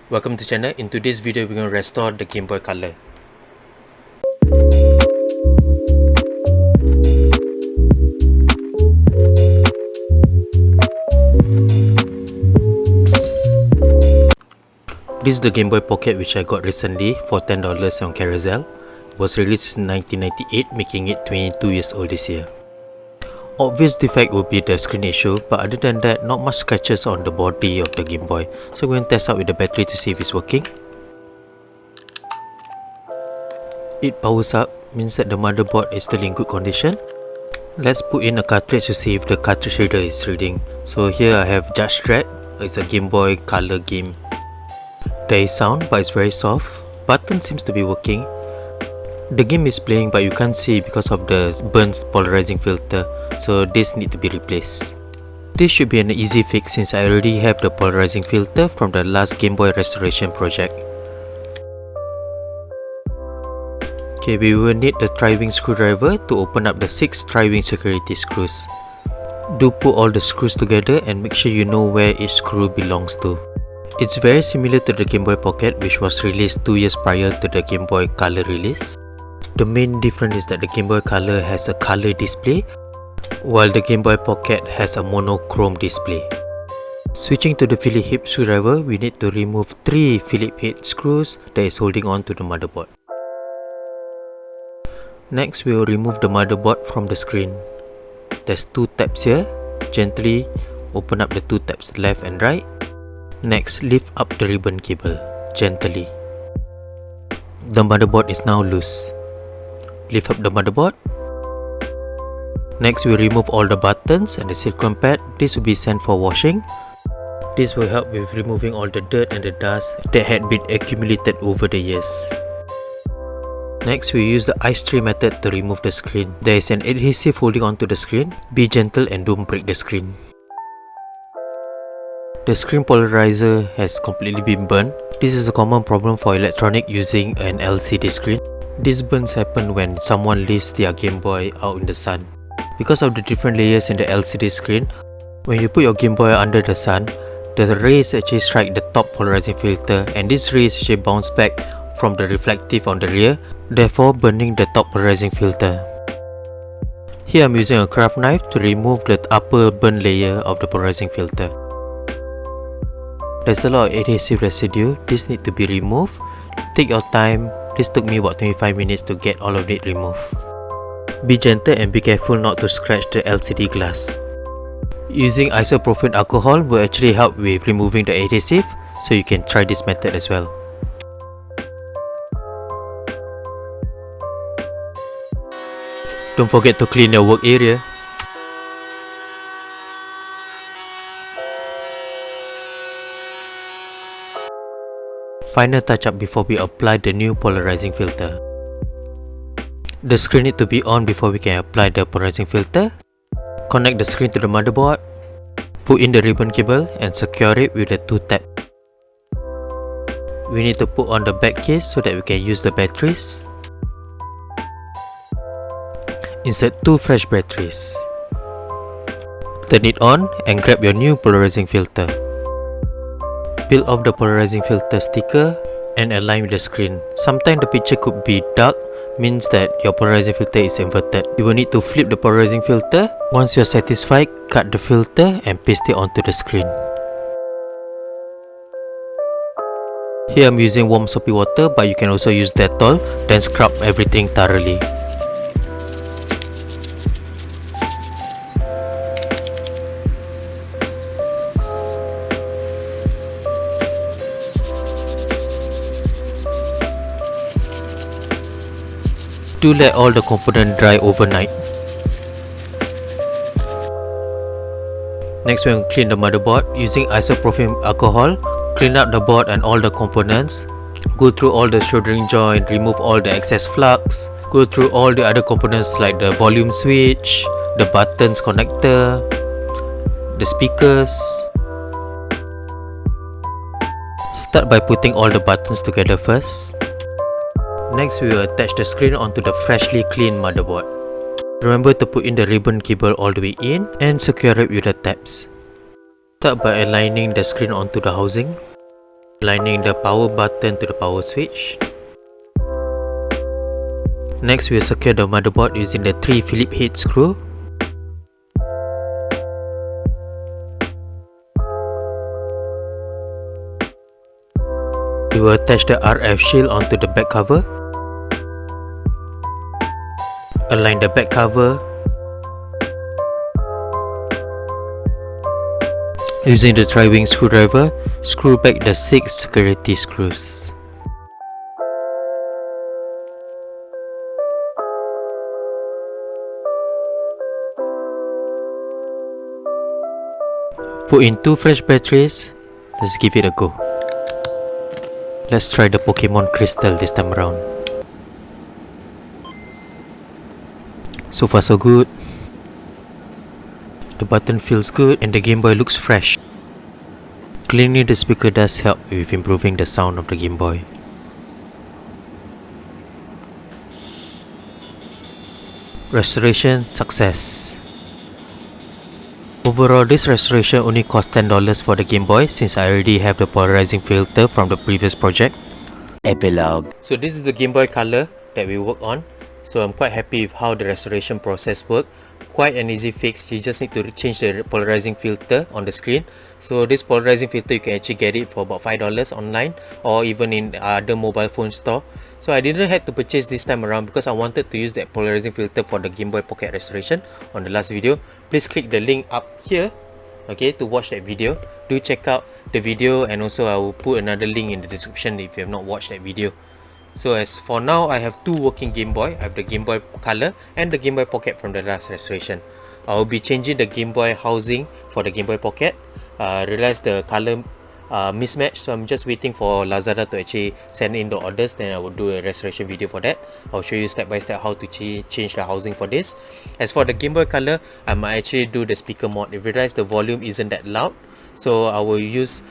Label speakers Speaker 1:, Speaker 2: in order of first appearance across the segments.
Speaker 1: Welcome to the channel. In today's video, we're going to restore the Game Boy Color. This is the Game Boy Pocket which I got recently for $10 on Carousel. It was released in 1998, making it 22 years old this year. Obvious defect would be the screen issue, but other than that, not much scratches on the body of the Game Boy. So we're going to test out with the battery to see if it's working. It powers up, means that the motherboard is still in good condition. Let's put in a cartridge to see if the cartridge reader is reading. So here I have Judge Dredd. It's a Game Boy Color game. There is sound, but it's very soft. Button seems to be working. The game is playing, but you can't see because of the burnt polarizing filter, so this need to be replaced. This should be an easy fix since I already have the polarizing filter from the last Game Boy restoration project. Okay, we will need the tri-wing screwdriver to open up the 6 tri-wing security screws. Do put all the screws together and make sure you know where each screw belongs to. It's very similar to the Game Boy Pocket, which was released 2 years prior to the Game Boy Color release. The main difference is that the Game Boy Color has a color display, while the Game Boy Pocket has a monochrome display. Switching to the Phillips head screwdriver, we need to remove 3 Phillips head screws that is holding on to the motherboard. Next, we will remove the motherboard from the screen. There's 2 tabs here. Gently open up the 2 tabs left and right. Next, lift up the ribbon cable, gently. The motherboard is now loose. Lift up the motherboard. Next, we remove all the buttons and the silicone pad. This will be sent for washing. This will help with removing all the dirt and the dust that had been accumulated over the years. Next, we use the ice tray method to remove the screen. There is an adhesive holding onto the screen. Be gentle and don't break the screen. The screen polarizer has completely been burnt. This is a common problem for electronic using an LCD screen. These burns happen when someone leaves their Game Boy out in the sun. Because of the different layers in the LCD screen, when you put your Game Boy under the sun, the rays actually strike the top polarizing filter, and these rays actually bounce back from the reflective on the rear, therefore burning the top polarizing filter. Here I'm using a craft knife to remove the upper burn layer of the polarizing filter. There's a lot of adhesive residue. This needs to be removed. Take your time. This took me about 25 minutes to get all of it removed. Be gentle and be careful not to scratch the LCD glass. Using isopropyl alcohol will actually help with removing the adhesive, so you can try this method as well. Don't forget to clean your work area. Final touch up before we apply the new polarizing filter. The screen needs to be on before we can apply the polarizing filter. Connect the screen to the motherboard. Put in the ribbon cable and secure it with the 2 tabs. We need to put on the back case so that we can use the batteries. Insert 2 fresh batteries. Turn it on and grab your new polarizing filter. Peel off the polarizing filter sticker and align with the screen. Sometimes the picture could be dark, means that your polarizing filter is inverted. You will need to flip the polarizing filter. Once you are satisfied, cut the filter and paste it onto the screen. Here I'm using warm soapy water, but you can also use Dettol, then scrub everything thoroughly. Do let all the components dry overnight. Next, we will clean the motherboard using isopropyl alcohol. Clean out the board and all the components. Go through all the soldering joint, remove all the excess flux. Go through all the other components like the volume switch, the buttons connector, the speakers. Start by putting all the buttons together first. Next, we will attach the screen onto the freshly cleaned motherboard. Remember to put in the ribbon cable all the way in and secure it with the tabs. Start by aligning the screen onto the housing. Aligning the power button to the power switch. Next, we'll secure the motherboard using the 3 Phillips head screw. We will attach the RF shield onto the back cover. Align the back cover. Using the tri-wing screwdriver, screw back the 6 security screws. Put in 2 fresh batteries. Let's give it a go. Let's try the Pokemon Crystal this time around. So far so good. The button feels good and the Game Boy looks fresh. Cleaning the speaker does help with improving the sound of the Game Boy. Restoration success. Overall, this restoration only cost $10 for the Game Boy since I already have the polarizing filter from the previous project. Epilogue. So this is the Game Boy Color that we work on. So I'm quite happy with how the restoration process worked. Quite an easy fix. You just need to change the polarizing filter on the screen. So this polarizing filter, you can actually get it for about $5 online or even in other mobile phone store. So I didn't have to purchase this time around because I wanted to use that polarizing filter for the Game Boy Pocket restoration on the last video. Please click the link up here, okay, to watch that video. Do check out the video, and also I will put another link in the description if you have not watched that video. So as for now, I have 2 working Game Boy. I have the Game Boy Color and the Game Boy Pocket from the last restoration. I will be changing the Game Boy housing for the Game Boy Pocket. Realize the color mismatch, so I'm just waiting for Lazada to actually send in the orders. Then I will do a restoration video for that. I'll show you step by step how to change the housing for this. As for the Game Boy Color, I might actually do the speaker mod. If you realize the volume isn't that loud, so I will use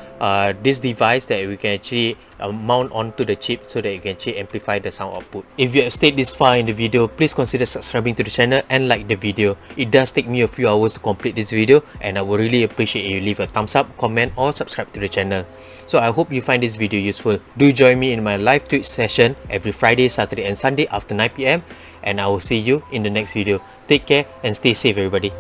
Speaker 1: this device that we can actually mount onto the chip so that you can actually amplify the sound output. If you have stayed this far in the video, please consider subscribing to the channel and like the video. It does take me a few hours to complete this video, and I would really appreciate if you leave a thumbs up, comment or subscribe to the channel. So I hope you find this video useful. Do join me in my live Twitch session every Friday, Saturday and Sunday after 9 PM, and I will see you in the next video. Take care and stay safe everybody.